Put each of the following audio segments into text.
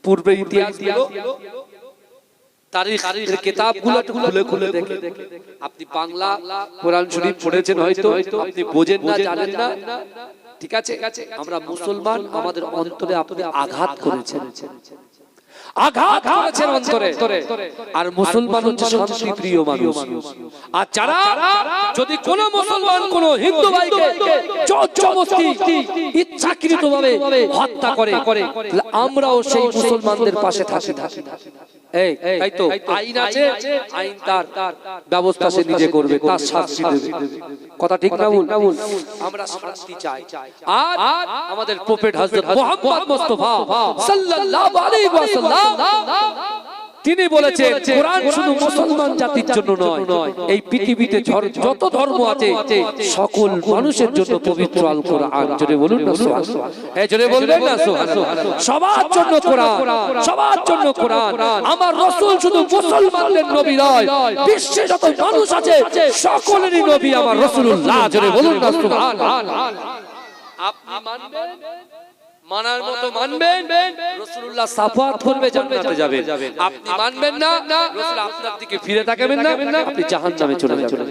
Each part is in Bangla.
পূর্বের ইতিহাসগুলো তারিখের কিতাবগুলো খুলে খুলে দেখে আপনি বাংলা কোরআন শরীফ পড়েছেন হয়তো আপনি বোঝেন না জানেন না ঠিক আছে আমরা মুসলমান আমাদের অন্তরে আপনি আঘাত করেছেন আঘাত করেছেন অন্তরে আর মুসলমান হচ্ছে শান্তিপ্রিয় মানুষ আর যারা যদি কোন মুসলমান কোন হিন্দু ভাইকে জবরদস্তি ইচ্ছাকৃতভাবে হত্যা করে আমরাও সেই মুসলমানদের পাশে থাকি এই তাই তো আইন আছে আইন তার ব্যবস্থা সে নিজে করবে তার শাস্তি দেবে কথা ঠিক না ভুল আমরা শান্তি চাই আর আমাদের প্রফেট হযরত মুহাম্মদ মুস্তাফা সাল্লাল্লাহু আলাইহি ওয়াসাল্লাম তিনি বলেছেন কোরআন শুধু মুসলমান জাতির জন্য নয় এই পৃথিবীতে যত ধর্ম আছে সকল মানুষের জন্য পবিত্র আল কোরআন জোরে বলুন না সুবহানাল্লাহ এই জোরে বলবেন না সুবহানাল্লাহ সবার জন্য কোরআন সবার জন্য কোরআন আমার রাসূল শুধু মুসলমানদের নবী নয় বিশ্বে যত মানুষ আছে সকলেরই নবী আমার রাসূলুল্লাহ জোরে বলুন না সুবহানাল্লাহ আপনি মানবেন মানার মতো মানবেন রাসূলুল্লাহ সাফাত করবে জান্নাতে যাবেন আপনি মানবেন না রাসূল আপনার দিকে ফিরে তাকাবেন না আপনি জাহান্নামে চলে যাবেন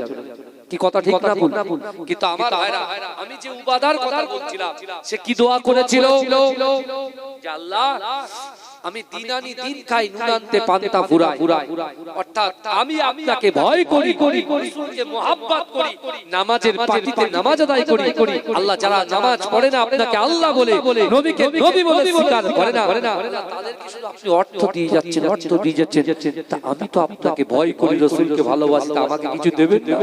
কি কথা ঠিক না ভুল কিন্তু আমার ভাইরা আমি যে উবাদার কথা বলছিলাম সে কি দোয়া করেছিল যে আল্লাহ আমি দিন আনি দিন খাই নুনান্তে পান্তা ফুরাই অর্থাৎ আমি আপনাকে ভয় করি রাসূলকে মহব্বত করি নামাজের পাটিতে নামাজ আদায় করি আল্লাহ যারা নামাজ পড়ে না আপনাকে আল্লাহ বলে নবীকে নবী বলে স্বীকার করে না তাদেরকে শুধু আপনি অর্থ দিয়ে যাচ্ছেন তা আমি তো আপনাকে ভয় করি রাসূলকে ভালোবাসি তা আমাকে কিছু দেবেন না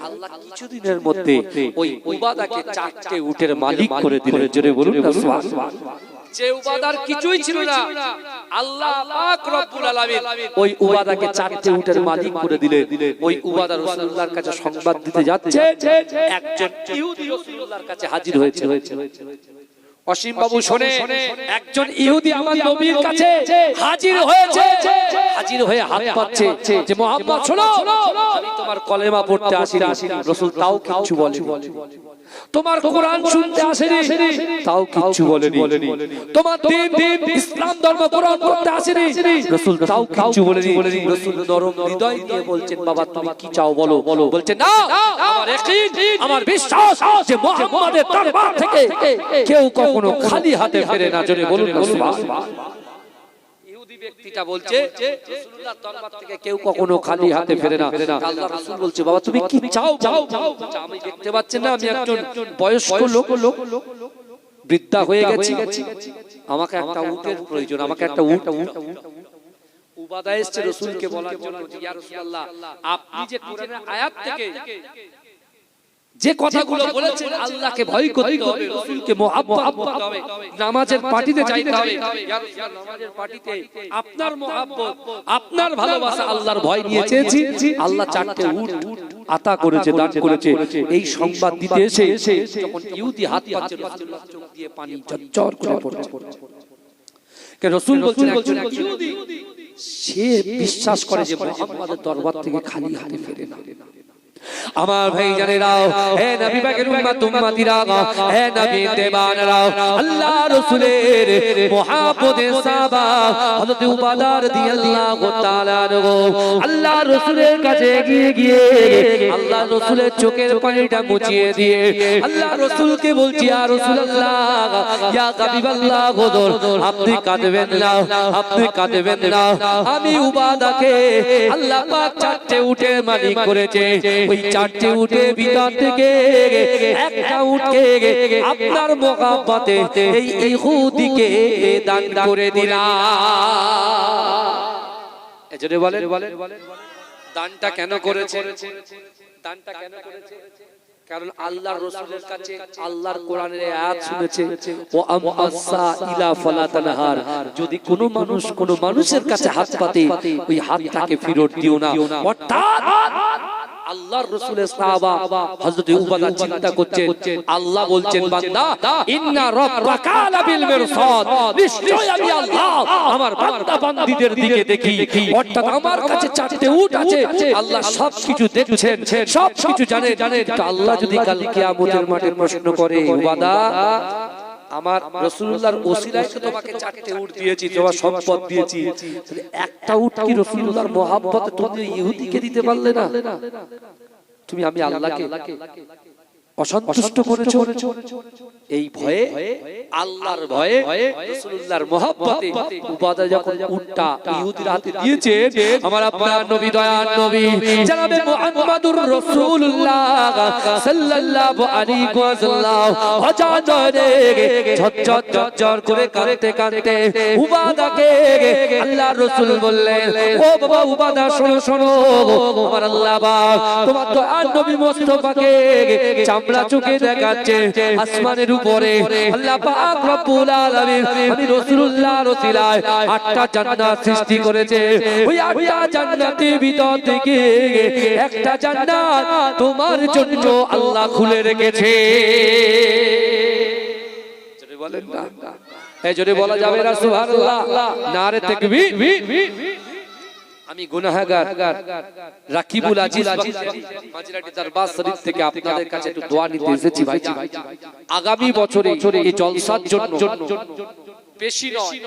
আল্লাহ কিছুদিনের মধ্যে ওই উবাদাকে চারটে উটের মালিক করে দিলেন জোরে বলুন না সুবহানাল্লাহ যে উবাদার কিছুই ছিল না আল্লাহ পাক রব্বুল আলামিন ওই উবাদাকে চারটে উটের মালিক করে দিলেন ওই উবাদা রাসূলুল্লাহর কাছে সংবাদ দিতে যাচ্ছে একজন ইহুদি রাসূলুল্লাহর কাছে হাজির হয়েছে অসীম বাবু শুনে একজন ইহুদি আমার নবীর কাছে হাজির হয়ে হাত পাচ্ছে যে মুহাম্মদ শোনো আমি তোমার কলেমা পড়তে আসিনি রাসূল তাও কিছু বলেনি তোমার কোরআন শুনতে আসেনি তাও কিছু বলেনি তোমার দিন ইসলাম ধর্ম গ্রহণ করতে আসেনি রাসূল তাও কিছু বলেনি রাসূল নরম হৃদয় দিয়ে বলছেন বাবা তুমি কি চাও বলো বলছেন না আমার ইয়াকিন আমার বিশ্বাস যে মুহাম্মাদের দরবার থেকে কেউ কখনো খালি হাতে ফেরে না জোরে বলুন না সুবহানাল্লাহ ইহুদি ব্যক্তিটা বলছে রাসূলুল্লাহর দরবার থেকে কেউ কখনো খালি হাতে ফেরে না আল্লাহ রাসূল বলছে বাবা তুমি কি চাও আমি দেখতে পাচ্ছেন না আমি একজন বয়স্ক লোক বৃদ্ধা হয়ে গেছি আমাকে একটা উটের প্রয়োজন আমাকে একটা উট উবাদা এসেছে রাসূলকে বলার জন্য যে ইয়া রাসূলুল্লাহ আপনি যে কোরআনের আয়াত থেকে যে কথাগুলো বলেছেন আল্লাহকে ভয় করতে হবে রাসূলকে মহব্বত করতে হবে নামাজের পাটিতে যাইতে হবে ইয়া রাসূলুল্লাহ নামাজের পাটিতে আপনার মহব্বত আপনার ভালোবাসা আল্লাহর ভয় নিয়ে চেয়েছি আল্লাহ চারটে উট আতা করেছে দান করেছে এই সংবাদ দিতে এসে যখন ইহুদি হাত পাচ্ছে রাসূলুল্লাহ চোখ দিয়ে পানি ঝরঝর করে পড়ছে কে রাসূল বলছেন ইহুদি সে বিশ্বাস করে যে মুহাম্মাদের দরবার থেকে খালি হাতে ফেরে না আমার ভাই জানেরাও হে নবী পাকের উম্মত উম্মতিরা হে নবী দেবানরা আল্লাহ রাসূলের মুহাব্বতে সাহাবা হযরত উবাদা রাদিয়াল্লাহু তাআলা আল্লাহ রাসূলের কাছে গিয়ে আল্লাহ রাসূলের চোখের পানিটা মুছিয়ে দিয়ে আল্লাহ রাসূলকে বলছি ইয়া রাসূলুল্লাহ ইয়া হাবিবাল্লাহ হুজুর আপনি কাঁদবেন না আমি উবাদাকে আল্লাহ পাক চারটে উটের মালিক করেছে ওই চারটে উটের ভিতর থেকে একটা উটকে আপনার মহব্বতে এই ইহুদিকে দান করে দিলাম এজন্য বলেন দানটা কেন করেছে কারণ আল্লাহর রাসূলের কাছে আল্লাহর কোরআনের আয়াত শুনেছে ও আমাসা ইলা ফালা তানহার যদি কোনো মানুষের কাছে হাত পাতে ওই হাতটাকে ফেরত দিও না অর্থাৎ আল্লাহর রাসূলের সাহাবা হযরত উবাদা চিন্তা করছেন আল্লাহ বলছেন বান্দা ইন্না রাব্বাকা লাবিল মিরসাদ নিশ্চয় আমি আল্লাহ আমার বান্দা বান্দীদের দিকে দেখি অর্থাৎ আমার কাছে চারটে উট আছে আল্লাহ সবকিছু দেখছেন সবকিছু জানেন আল্লাহ যদি কাল কিয়ামতের মাঠে প্রশ্ন করে উবাদা আমার রাসূলুল্লাহর ওসিলায় তো তোমাকে 4টে উট দিয়েছি, তোমার সম্পদ দিয়েছি, একটা উট কি রাসূলুল্লাহর মহব্বতে তুমি ইহুদিকে দিতে পারলে না? তুমি আমি আল্লাহকে অসন্তুষ্ট করেছো। এই ভয়ে, আল্লাহর ভয়ে, রাসূলুল্লাহর মহব্বতে উবাদা যখন উটটা ইহুদির হাতে দিয়েছে, আমার আপনার নবী দয়ার নবী জনাবে মুহাম্মদুর রাসূলুল্লাহ সাল্লাল্লাহু আলাইহি ওয়াসাল্লাম অজানরে ঝরঝর ঝরঝর করে কাঁদতে কাঁদতে উবাদাকে আল্লাহর রাসূল বললেন, ও বাবা উবাদা শোনো শোনো, আমার আল্লাহ পাক তোমার দয়ার নবী মুস্তাফাকে চামড়া চোখে দেখাচ্ছে আসমানের উপরে আল্লাহ পাক রব্বুল আলামিন আমি রাসূলুল্লাহর ওসিলায় 8টা জান্নাত সৃষ্টি করেছে। ওই 8টা জান্নাতের ভিতর থেকে একটা জান্নাত তোমার জন্য আল্লাহ খুলে রেখেছে। জোরে বলেন না, এই জোরে বলা যাবে না সুবহানাল্লাহ, নারে তাকবীর। আমি গুনাহগার রাকিবুল আজিজ মাজিরাটি দরবার শরীফ থেকে আপনাদের কাছে একটু দোয়া নিতে এসেছি ভাই। আগামী বছরে এই জলসার জন্য বেশি নয়,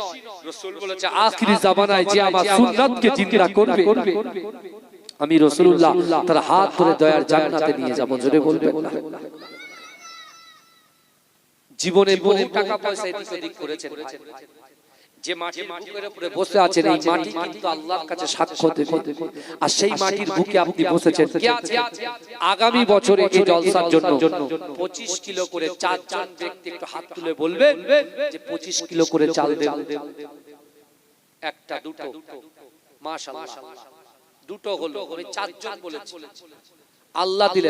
রাসূল বলেছে আখিরি জামানায় যে আমার সুন্নাতকে জিন্দা করবে আমি রাসূলুল্লাহ তার হাত ধরে দয়ার জান্নাতে নিয়ে যাব। জোরে বলবেন না। জীবনে বহু টাকা পয়সা এদিক ওদিক করেছেন ভাই, যে মাটির বুকের উপরে বসে আছেন এই মাটি কিন্তু আল্লাহর কাছে সাক্ষ্য দেবে, আর সেই মাটির বুকে আপনি বসেছেন। কি আছে? আগামী বছরে এই জলসার জন্য 25 কিলো করে 4 জন ব্যক্তি একটু হাত তুলে বলবেন যে 25 কিলো করে চাল দেন। একটা দুটো মাশাআল্লাহ, দুটো হলো, আমি 4 জন বলেছি, আল্লাহ দিলে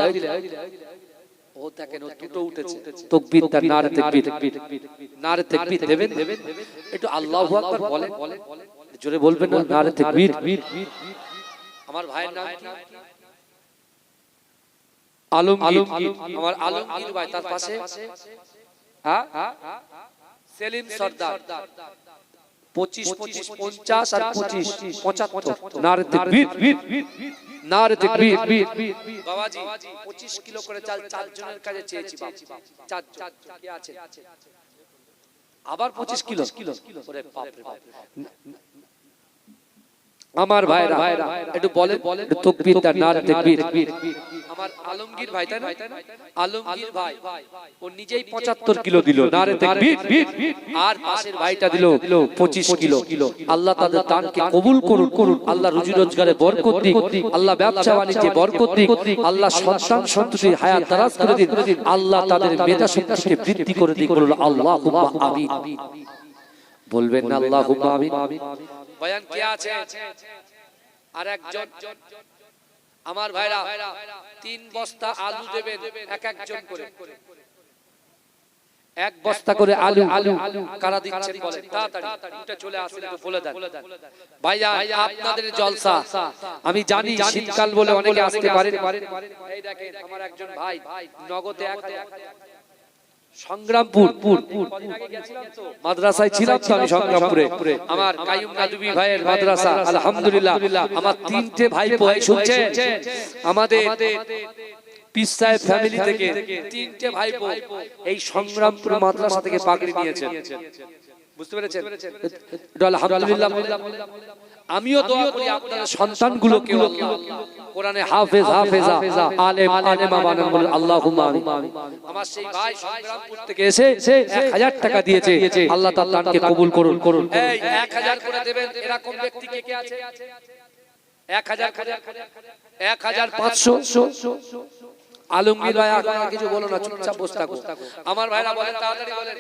ও দেখেন ও দুটো উঠেছে। তাকবীর, তার নারে তাকবীর, নারে তাকবীর দেবেন একটু আল্লাহু আকবার বলেন, জোরে বলবেন না, নারে তাকবীর। আমার ভাইয়ের নাম কি? আলমগীর। আমার আলমগীর ভাই, তার পাশে হ্যাঁ সেলিম সরদার। 25 25 50 আর 25 75। নারে তাকবীর, নারে তাকবীর। বাবাজি 25 কিলো করে চাল 4 জনের কাছে চেয়েছি বাবা, 4 জন কে আছে? আবার 25 কিলো। ওরে বাপ রে বাপ। আমার ভাইরা একটু বলেন তাকবীর, তার নারে তাকবীর। আমার আলমগীর ভাই, তাই না? আলমগীর ভাই ও নিজেই 75 কিলো দিল, নারে তাকবীর। আর পাশের ভাইটা দিল 25 কিলো। আল্লাহ তাদের দানকে কবুল করুন, আল্লাহ রুজি রোজগারে বরকত দিক, আল্লাহ ব্যবসা বাণিজ্যে বরকত দিক, আল্লাহ সন্তান সন্ততি হায়াত দারাজ করে দিন, আল্লাহ তাদের মেধা শক্তিকে বৃদ্ধি করে দিক। বলুন আল্লাহুম্মা আমিন। বলবেন না আল্লাহুম্মা আমিন। বয়ান কে আছে? আর একজন আমার ভাইরা 3 বস্তা আলু দেবেন এক একজন করে, 1 বস্তা করে আলু। কারা দিচ্ছেন বলেন তাড়াতাড়ি, উঠে চলে আসেন তো বলে দেন ভাইয়া। আপনাদের জলসা আমি জানি শীতকাল বলে অনেকে আসতে পারে। এই দেখেন আমার একজন ভাই নগদে 1000 সংগ্রামপুর মাদ্রাসায় ছিলাম তো আমি সংগ্রামপুরে, আমার কাইয়ুম নাদুবি ভাইয়ের মাদ্রাসা। আলহামদুলিল্লাহ আমার 3টে ভাইপো শুনছেন, আমাদের পীর সাহেব ফ্যামিলি থেকে 3টে ভাইপো এই সংগ্রামপুর মাদ্রাসা থেকে পাগড়ি নিয়েছেন। বুঝতে পেরেছেন? আলহামদুলিল্লাহ। আমিও দোয়া করি আপনাদের সন্তানগুলোকে আল্লাহ কোরআনে হাফেজ হাফেজা আলেমা বানান। বলেন আল্লাহুম্মা আমিন। আমার সেই ভাই সংগ্রামপুর থেকে এসে 1000 টাকা দিয়েছে, আল্লাহ তাআলা দানকে কবুল করুন। এই 1000 করে দেবেন এরকম ব্যক্তি কে কে আছে? 1000 1500। আলমগীর ভাই আর কিছু বলো না, চুপচাপ বসে থাকো। আমার ভাইরা বলেন তাড়াতাড়ি বলেন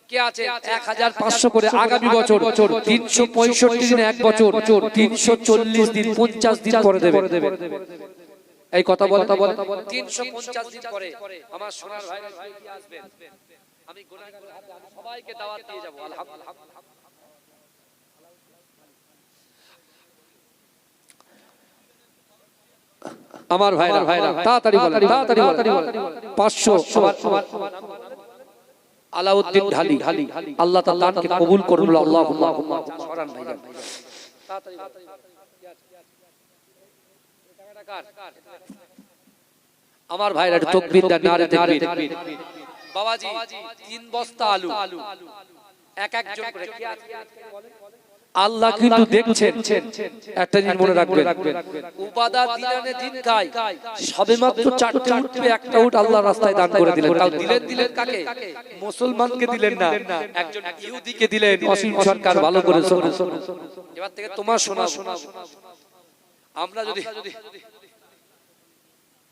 কে আছে? 1500 করে আগামী বছর 365 দিন, এক বছর 340 দিন 50 দিন করে দেবে। এই কথা বলে 350 দিন পরে আমার সোনার ভাইরা কি আসবে? আমি গুনাহগার সবাইকে দাওয়াত দিয়ে যাব। আলহামদুলিল্লাহ। আমার ভাইরা তাড়াতাড়ি বলেন, তাড়াতাড়ি বলেন। 500 আলাউদ্দিন ঢালি, আল্লাহ তাআলা দানকে কবুল করুন। আল্লাহুম্মা সরান ভাইজান তাড়াতাড়ি। আমার ভাইরা তাকবীর দেন, নারে তাকবীর। বাবাজি 3 বস্তা আলু এক একজন করে কি আছে আল্লাহ কিন্তু দেখছেন। একটা জিনিস মনে রাখবেন, উবাদা দিলানে দিন গায় সবেমাত্র 4টে উঠবে, একটা উট আল্লাহর রাস্তায় দান করে দিলেন। তাও দিলেন কাকে? মুসলমানকে দিলেন না, একজন ইহুদিকে দিলেন। অসীম সরকার ভালো করে শোনো, এবার থেকে তোমার শোনা। আমরা যদি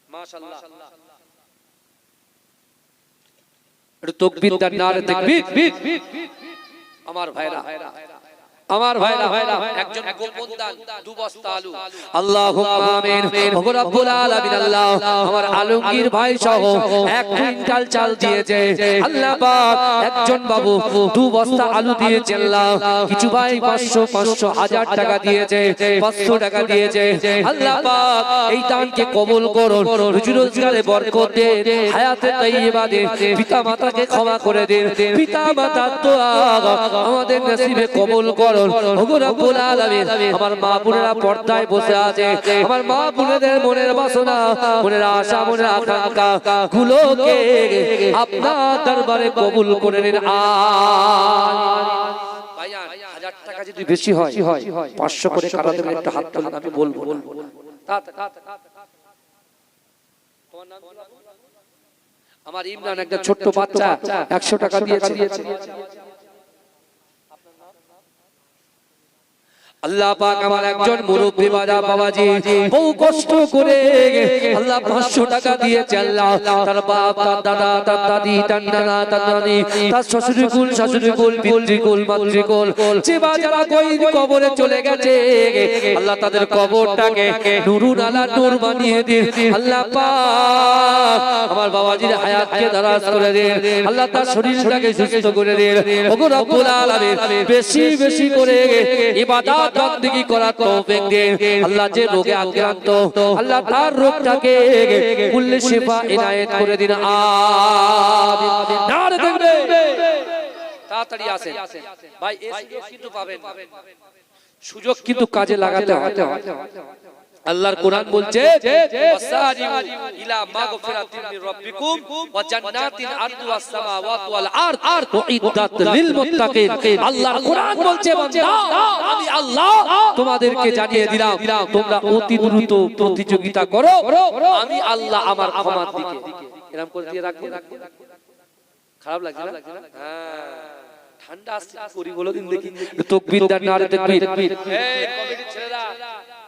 মাশাআল্লাহ একটু তাকবীর দেন, নারে তাকবীর। আমার ভাইরা একজন গোপন দান 2 বস্তা আলু। আল্লাহুম্মা আমিন। ওগো রব্বুল আলামিন আল্লাহ আমার আলমগীর ভাই সহ 1 কুইন্টাল চাল দিয়েছে আল্লাহ পাক। একজন বাবু 2 বস্তা আলু দিয়েছে আল্লাহ। কিছু ভাই 500 1000 টাকা দিয়েছে, 500 টাকা দিয়েছে আল্লাহ পাক। এই দানকে কবুল করুন, রুজি রোজগারে বরকত দেন, হায়াতে তাইয়্যিবা দেন, পিতা মাতাকে ক্ষমা করে দেন, পিতা মাতার দোয়া আমাদের নসিবে কবুল করুন। ওগো রব্বুল আলামিন আমার মা বোনেরা পর্দায় বসে আছে, আমার মা বোনেদের মনের বাসনা, মনের আশা, মনের আকাঙ্ক্ষা গুলোকে আপনার দরবারে কবুল করে নিন। ভাইজান 1000 টাকা যদি বেশি হয় 500 করে কারা দেবেন? একটা হাত তোলেন, আমি বলবো। তোমার নাম? আমার ইমরান, একটা ছোট্ট বাচ্চা 100 টাকা দিয়েছে। আল্লাহ পাক আমার একজন মুরব্বি বাবাজি বহু কষ্ট করে আল্লাহ 500 টাকা দিয়েছে আল্লাহ। তার বাপ, তার দাদা, তার দাদি, তার নানা, তার নানি, তার শ্বশুরকুল, পিতৃকুল, মাতৃকুল যে বাজারা কবরে চলে গেছে আল্লাহ তাদের কবরটাকে নূরুন আলা নূর বানিয়ে দিন আল্লাহ পাক। আমার বাবাজির হায়াতকে দারাজ করে দিন আল্লাহ, তার শরীরটাকে সুস্থ করে দিন। ওগো রব্বুল আলামিন বেশি বেশি করে ইবাদত বন্দেগী করার তৌফিক দিন আল্লাহ। যে রোগে আক্রান্ত আল্লাহ তার রোগটাকে কুল্লে শিফা ইনায়েত করে দিন। আমিন। নারে তাকবীর। তাড়াতাড়ি আসেন ভাই, এই সুযোগ কিন্তু পাবেন, সুযোগ কিন্তু কাজে লাগাতে হয়। আল্লাহর কোরআন বলছে ওয়াসারিউ ইলা মাগফিরাতিন মির রাব্বিকুম ওয়া জান্নাতিন আরদুহাস সামাওয়াতু ওয়াল আরদ উইদ্দাত লিল মুত্তাকিন। আল্লাহর কোরআন বলছে বান্দা আমি আল্লাহ তোমাদেরকে জানিয়ে দিলাম তোমরা অতি দ্রুত প্রতিযোগিতা করো, আমি আল্লাহ আমার ক্ষমার দিকে। এরকম করে দিয়ে রাখবো, খারাপ লাগছে না? হ্যাঁ ঠান্ডা আসছে, করি বলো দিন দেখি। তাকবীর দেন, নারে তাকবীর। এই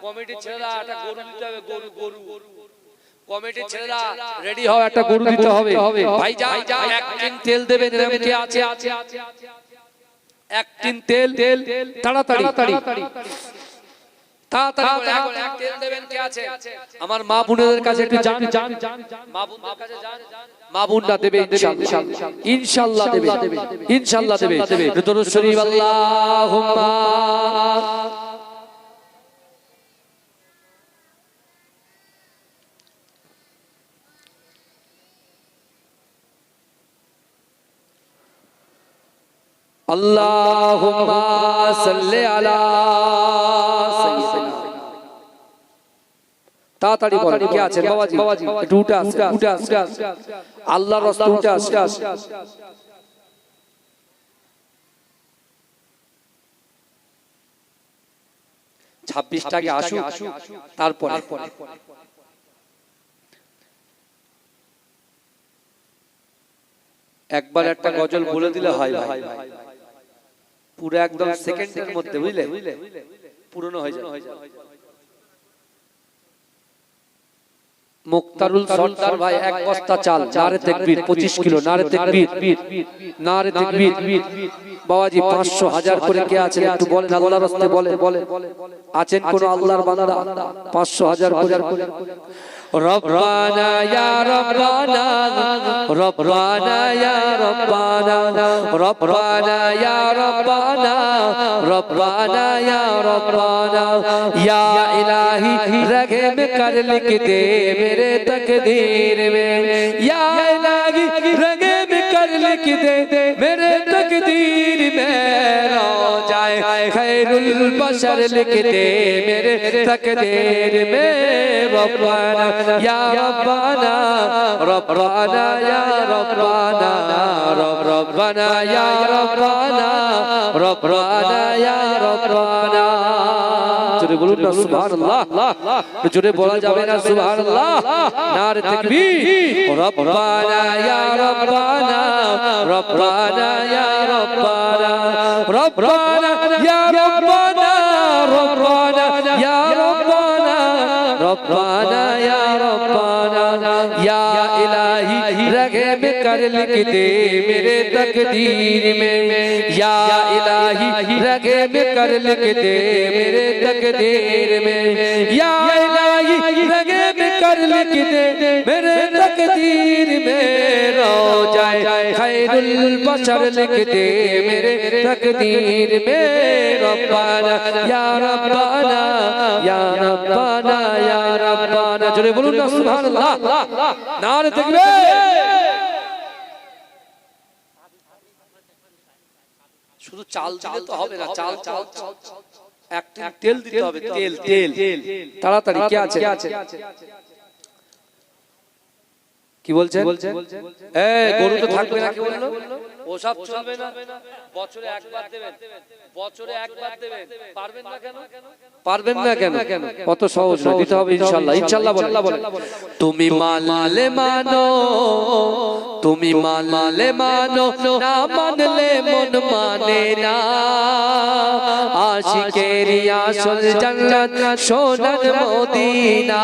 কমিটির ছেলেরা একটা গরু দিতে হবে, গরু। কমিটির ছেলেরা রেডি হও, একটা গরু দিতে হবে। ভাই যা 1 টিন তেল দেবেন, এরকম কে আছে? 1 টিন তেল তাড়াতাড়ি তেল দেবেন, কে আছে? আমার মা বোনদের কাছে একটু যান, মা বোনদের কাছে যান, মা বোনরা দেবে ইনশাআল্লাহ দেবে। দরুদ শরীফ আল্লাহুম্মা আল্লাহুম্মা সাল্লি আলা সাইয়্যিদিনা। তাড়াতাড়ি বলেন কে আছেন বাবাজি? একটু উঠে আসেন। আল্লাহর রাস্তায় উঠে আসেন। ছাব্বিশটাকে আসুক, তারপর একবার একটা গজল বলে দিলে হয় ভাই, পুরো একদম সেকেন্ডের মধ্যে বুঝলে পুরনো হয়ে যায়। মুক্তারুল সরদার ভাই 1 বস্তা চাল, নারে তাকবীর। 25 কিলো, নারে তাকবীর, নারে তাকবীর। বাবাজি 500 1000 করে কে আছেন একটু বলেন, আল্লাহর রাস্তায় বলে আছেন কোন আল্লাহর বান্দা? 500 1000 করে। রব্বানা ইয়া রব্বানা, রব্বানা ইয়া রব্বানা, রব্বানা ইয়া রব্বানা, রব্বানা ইয়া রব্বানা, ইয়া ইলাহি রহম কর লিখ দে मेरे तकदीर में, या इलाही रहम कर लिख दे मेरे तकदीर में। रो जाए खैरुल बशर लिख दे मेरे तकदीर में रब्बाना या रब्बाना रब्बाना या रब्बाना रब्बाना या रब्बाना रब्बाना या रब्बाना जोरे बोलুন না সুবহানাল্লাহ जोरे बोला जावे ना सुबहानाल्लाह नारे तकबीर रब्बाना या रब्बाना रब्बाना या रब्बाना रब्बाना या रब्बाना रब्बाना या रब्बाना रब्बाना या रब्बाना या इलाही रगे में कर लिख दे मेरे तकदीर में या इलाही रगे में कर लिख दे मेरे तकदीर में या इलाही रगे में कर लिख दे मेरे तकदीर में रो जाए खैरुल बशर लिख दे मेरे तकदीर में रब्बाना या रब्बाना या रब्बाना या रब्बाना जोरे बोलুন না সুবহানাল্লাহ নারে তাকবীর শুধু চাল দিলে তো হবে না চাল চাল একটা তেল দিতে হবে তেল তেল তাড়াতাড়ি কি আছে কি বলছেন এই গরু তো থাকবে না কি বললো ওসব চলবে না বছরে একবার দেবেন বছরে একবার দেবেন পারবেন না কেন কত সহজ না দিতে হবে ইনশাআল্লাহ ইনশাআল্লাহ বলেন তুমি মানলে মানো তুমি মানলে মানো না মানলে মন মানে না আশিকেরি আসল জান্নাত সোনার মদিনা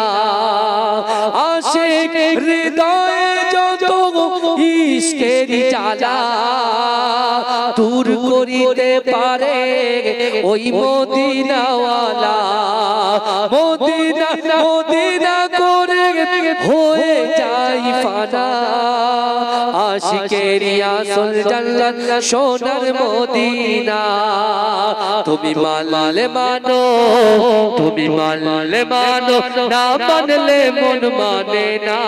আশিক হৃদয়ে যত ইশকেরি জ্বালা দূর করিতে পারে ওই মদিনাওয়ালা মদিনা মদিনা করে হয়ে যাই ফানা আশিকেরি আসল জান্নাত সোনার মদিনা তুমি মানলে মানো তুমি মানলে মানো না মানলে মন মানে না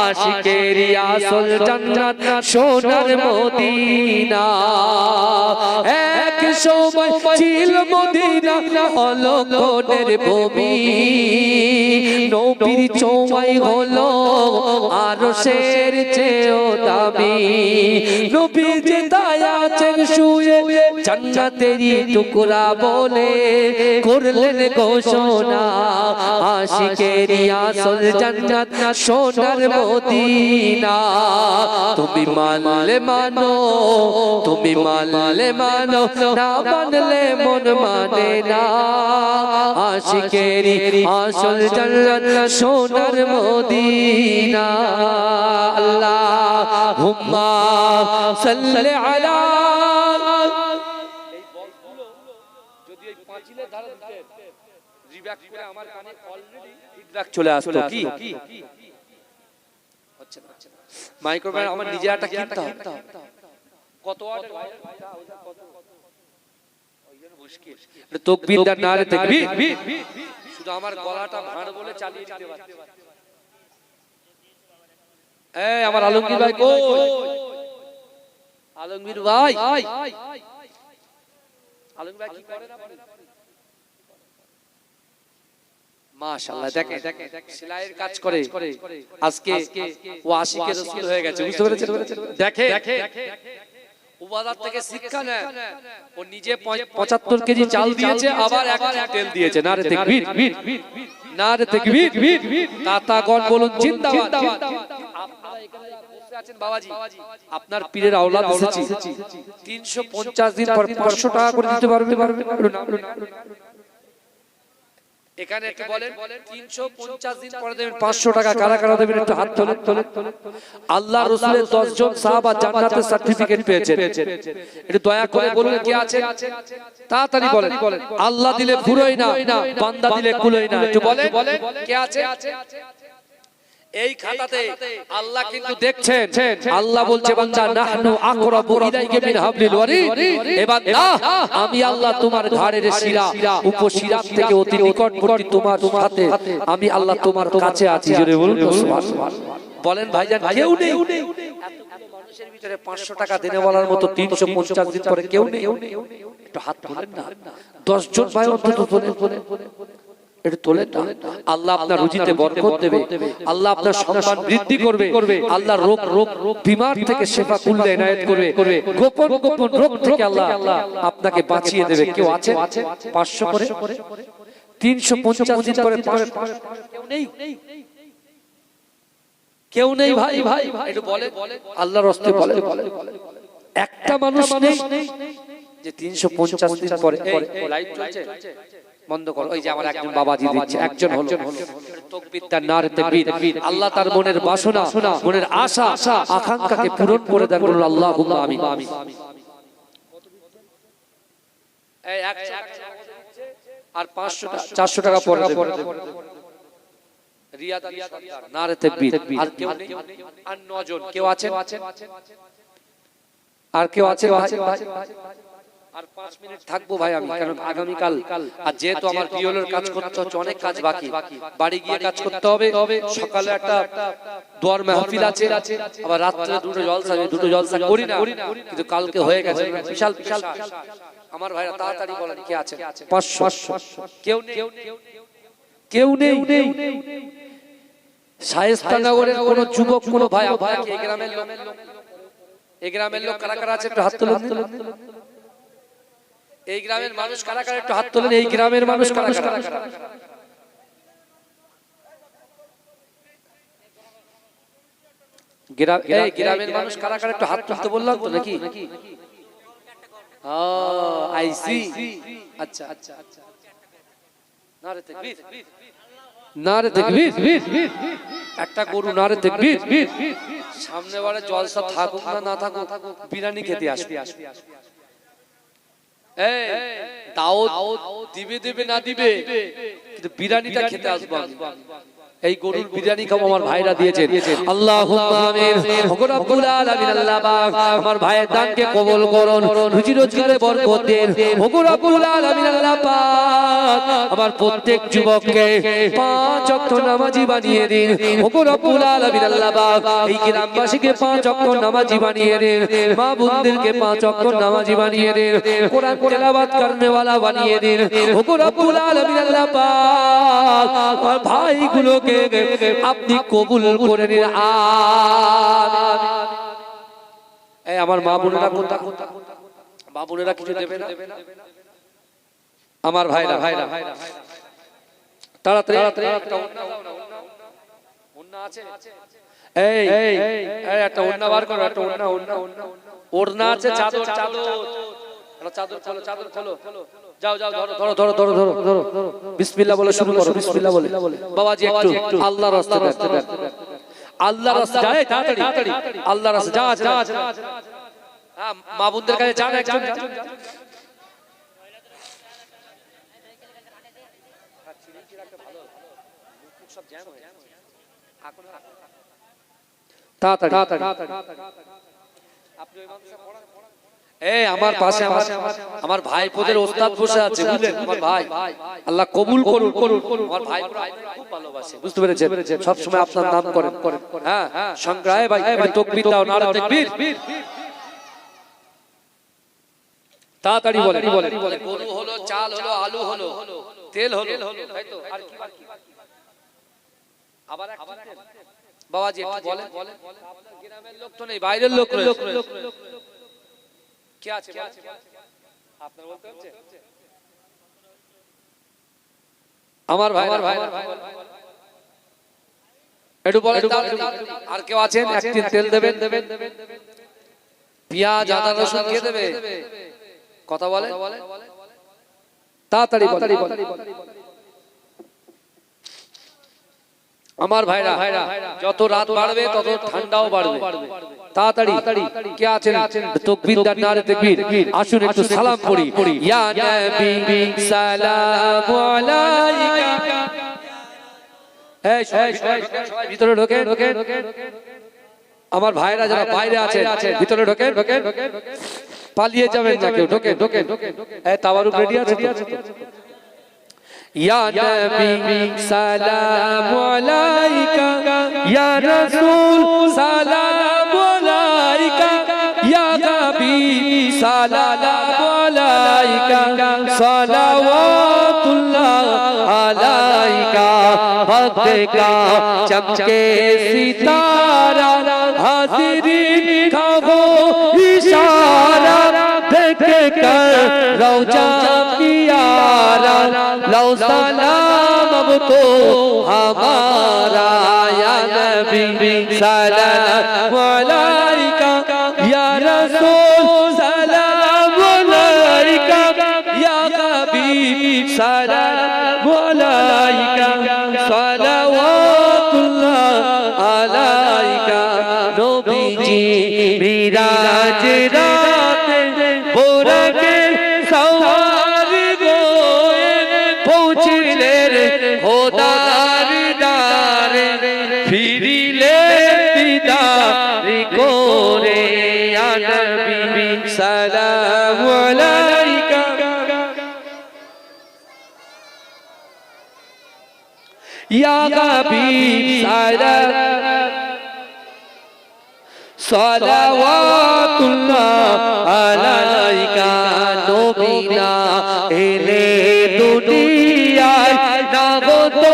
আশিকেরি আসল জান্নাত সোনার মদিনা এক সময় ছিল মদিনা অলঙ্কনের ভূমি নবীর ছোঁয়ায় হলো আরশের চেয়েও দামি নবী যে আছেন শুয়ে জান্নাতেরই টুকরা বলে করলেন ঘোষণা আশিকেরি আসল জান্নাত সোনার মদিনা তুমি মানলে মানো তুমি মানলে মানো না মানলে মন মানে না আশিকেরি আসল জান্নাত সোনার মদিনা আল্লাহুম্মা সাল্লি আলা এই বলগুলো যদি এই পাঁচিলে ধারে দিতেন রিব্যাক করে আমার কানে অলরেডি ফিডব্যাক চলে আসতো কি হচ্ছে না মাইক্রোফোন আমার নিজে একটা কিনতে হবে কত ওয়াটের কত ওইজন্য মুশকিল তাকবীর দা নারে তাকবীর শুধু আমার গলাটা ভাঁড় বলে চালিয়ে দিতে পারছি এই আমার আলমগীর ভাই কই আলমগীর ভাই আলমগীর ভাই কি করেন আপনি মাশাআল্লাহ দেখেন সেলাইয়ের কাজ করে আজকে ও আশিকে রাসূল হয়ে গেছে বুঝতে পেরেছেন দেখেন ও বাজার থেকে শিক্ষা নেয় ও নিজে 75 কেজি চাল দিয়েছে আবার 1 কেজি তেল দিয়েছে নারে তাকবীর নারে তাকবীর তাতাগণ বলুন জিন্দাবাদ আপনারা এখানে বসে আছেন বাবাজি আপনার পীরের আওলাদ এসেছি 350 দিন পর 500 টাকা করে দিতে পারবে এখানে একটু বলেন 350 দিন পরে দেবেন 500 টাকা কারা কারা দেবেন একটু হাত তোলেন আল্লাহ রাসূলের 10 জন সাহাবা জান্নাতের সার্টিফিকেট পেয়েছেন একটু দয়া করে বলুন কি আছে তাড়াতাড়ি বলেন আল্লাহ দিলে ফুরোয় না বান্দা দিলে কুলোয় না একটু বলেন কি আছে এই খাতাতে আল্লাহ কিন্তু দেখছেন আল্লাহ বলছে বান্দা নাহনু আকরাবু ইলাইকা মিন হাবলিল ওয়ারিদ এ বান্দা আমি আল্লাহ তোমার ঘাড়ের শিরা উপশিরা থেকে অতি নিকটবর্তী তোমার সাথে আমি আল্লাহ তোমার কাছে আছি জোরে বলুন সুবহানাল্লাহ বলেন ভাইজান কেউ নেই এতগুলো মানুষের ভিতরে 500 টাকা দেনে বলার মতো 350 দিন পরে কেউ নেই একটু হাত তোলেন না, 10 জন ভাই অন্তত তোলেন, একটু তোলেন না। আল্লাহ আপনার রুজিতে বরকত দেবে, আল্লাহ আপনার সম্মান বৃদ্ধি করবে, আল্লাহ রোগ বিমার থেকে শিফা কুল্লে ইনায়েত করবে, গোপন রোগ থেকে আল্লাহ আপনাকে বাঁচিয়ে দেবে। কেউ আছে 500 করে 350 দিন করে 500? কেউ নেই ভাই, একটু বলে আল্লাহর রাস্তায় বলে একটা মানুষ নেই যে 350 দিন পরে লাইভ চলছে বন্ধ করো। ওই যে আমার একজন বাবাজি দিচ্ছে, একজন হলো তাকবীর তার নারে তাকবীর। আল্লাহ তার মনের বাসনা, মনের আশা আকাঙ্ক্ষাকে পূরণ করে দেন, বলুন আল্লাহুম্মা আমিন। এই 100 আর 500 400 টাকা পরে রিয়াদ আলী সরদার নারে তাকবীর। আর কেউ নেই? আর 9 জন কেউ আছেন? আর কেউ আছে? আর 5 মিনিট থাকবো ভাই আমি, কারণ আগামী কাল আর যেহেতু আমার বিওলের কাজ করতে হচ্ছে, অনেক কাজ বাকি, বাড়ি গিয়ে কাজ করতে হবে। সকালে একটা দোয়ার মাহফিল আছে, আবার রাত্রে দুটো জলসা করি না, কিন্তু কালকে হয়ে গেছে বিশাল বিশাল। আমার ভাইরা তাড়াতাড়ি বলেন কে আছে? 500। কেউ নেই। শায়েস্তানগরের কোন যুবক, কোন ভাই, আপনাকে এই গ্রামের লোক কারা কারা আছে একটু হাত তোলেন। এই গ্রামের মানুষ কারা কারা একটু হাত তোলেন। এই গ্রামের মানুষ কারা কারা? গ্রামের মানুষ কারা কারা একটু হাত তুলতে বললাম তো নাকি? I see. আচ্ছা, নারে তাকবীর, নারে তাকবীর। একটা গরু নারে তাকবীর। সামনে বারে জলসা থাকুক না থাকুক, বিরিয়ানি খেতে আসবে। দাওয়াত দিবে না দিবে, কিন্তু বিরিয়ানিটা খেতে আসবো। এই গরুর বিরিয়ানি খাবো, আমার ভাইরা দিয়েছেন। আল্লাহুম্মা আমিন। ওগো রব্বুল আলামিন, আল্লাহ পাক আমার ভাইয়ের দানকে কবুল করুন, রুজি রোজগারে বরকত দেন। ওগো রব্বুল আলামিন, আল্লাহ পাক আমার প্রত্যেক যুবককে 5 ওয়াক্ত নামাজি বানিয়ে দিন। ওগো রব্বুল আলামিন, আল্লাহ পাক এই গ্রামবাসীকে 5 ওয়াক্ত নামাজি বানিয়ে দিন, মা বোনদেরকে 5 ওয়াক্ত নামাজি বানিয়ে দিন, কোরআন তেলাওয়াত করনে ওয়ালা বানিয়ে দিন। ওগো রব্বুল আলামিন, আল্লাহ পাক আমার ভাইগুলো আপনি কবুল করে নিন। এই আমার মা বোনেরা কোথা? মা বোনেরা কিছু দেবে না? আমার ভাইরা তাড়াতাড়ি ওন্না আছে? এই একটা ওন্না বার করো, একটা ওড়না আছে, চাদর খোলো। যাও ধরো। বিসমিল্লাহ বলে শুরু করো, বিসমিল্লাহ বলে। বাবাজি একটু আল্লাহর রাস্তায় দেন, আল্লাহর রাস্তায় যায় তাড়াতাড়ি, আল্লাহর রাস্তায় যা। হ্যাঁ, মা বোনদের কাছে যান একজন। তাড়াতাড়ি আপনি ওই মানুষটা পড়ান। আমার পাশে আমার ভাইপোদের ওস্তাদ বসে আছে, বুঝলেন? আমার ভাই, আল্লাহ কবুল করুন। আমার ভাই খুব ভালোবাসে, বুঝতে পেরেছেন? সব সময় আপনার নাম করেন। হ্যাঁ, সংগ্রাহে ভাই তাকবীর দাও, নারে তাকবীর। তাড়াতাড়ি বলেন। গরু হলো, চাল হলো, আলু হলো, তেল হলো, তাই তো? আর কি বাকি? আবার বাবাজি একটু বলেন। গ্রামের লোক তো নেই, বাইরের লোক রয়েছে। কে আছে? আপনার বলতে হচ্ছে আমার ভাই একটু বলেন। আর কেউ আছেন? একটি তেল দেবেন, পেঁয়াজ, আদা, রসুন কে দেবে? কথা বলে তাড়াতাড়ি বলে। আমার ভাইরা যত রাত বাড়বে তত ঠান্ডাও বাড়বে। তাড়াতাড়ি কে আছেন? তাকবীর দান, নারে তাকবীর। আসুন একটু সালাম পড়ি। ইয়া নবী সালামু আলাইকা। এই সবাই ভিতরে ঢোকেন। আমার ভাইরা যারা বাইরে আছেন ভিতরে ঢোকেন, পালিয়ে যাবেন না কেউ। ঢোকেন। এই তাওয়ারুক রেডি আছে তো? ইয়া নবী সালামু আলাইকা, ইয়া রাসূল সালামু আলাইকা, ইয়া হাবিব সালামু আলাইকা সালাওয়াতুল্লাহ আলাইকা वक्त का चमके सितारा हाजिरीन का वो इशारा देख कर रौजा प्यारा लो सलाम अब तो हमारा या नबी सलाम अलैका या रसूल सलाम अलैका या हबीब सलाम अलैका सलावतुल्लाह अलैका नबीजी मिराज रात बोरगे सवार गोए पहुँचलेर খোদার দারে ফিরিলে দিদার করে ইয়া নবী সালাম আলাইকা या हबीब सलावतुल्लाह अलैका नबीना एले दुनियाय ना गो तो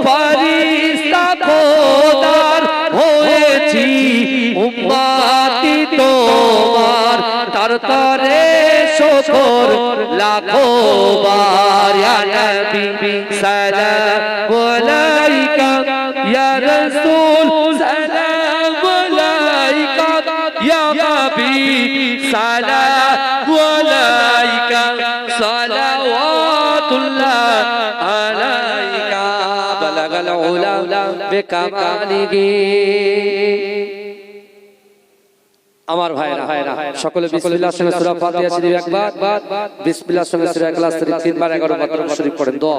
फरिश्ता খোদার হয়েছি উম্মতি তোমার তার তরে শুকর লাখো বার ইয়া নবী সালাম আলাইকা ইয়া রাসূল সালাম আলাইকা ইয়া হাবিব সালাম আলাইকা সালাওয়াতুল্লাহ আলাইকা বালাগাল উলা বিকামালিহি আমার ভাইরা সকলে বিসমিল্লাহর সঙ্গে সূরা ফাতিহা শরীফ একবার বিসমিল্লাহর সঙ্গে সূরা ইখলাস শরীফ তিনবার 11 বার শরীফ পড়েন দোয়া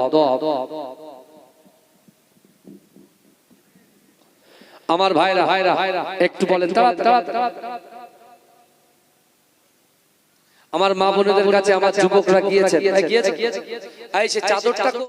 আমার ভাইরা একটু বলেন তাড়াতাড়ি আমার মা বোনদের কাছে আমার যুবকরা গিয়েছে এই সে চাদরটা